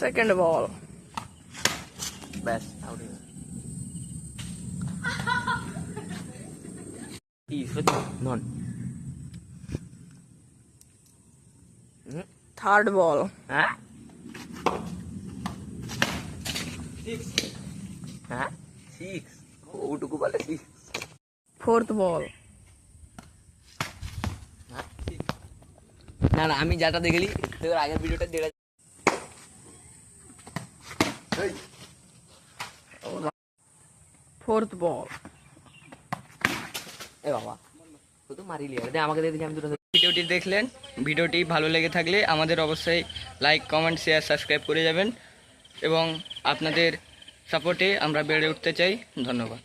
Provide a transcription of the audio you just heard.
Second ball. ব্যাস out. নন। Third ball. হ্যাঁ হ্যাঁ সিক্স, ওটুকু বলে সিক্স। Fourth ball. না না, আমি যেটা দেখলি তোর আগের ভিডিওটা যেটা Fourth ball. এ বাবা তুই তো মারিলি, দে আমাকে দিয়ে দিলি, আমি দুটো। ভিডিওটি দেখলেন, ভিডিওটি ভালো লেগে থাকলে আমাদের অবশ্যই লাইক, কমেন্ট, শেয়ার, সাবস্ক্রাইব করে যাবেন এবং আপনাদের সাপোর্টে আমরা বেড়ে উঠতে চাই। ধন্যবাদ।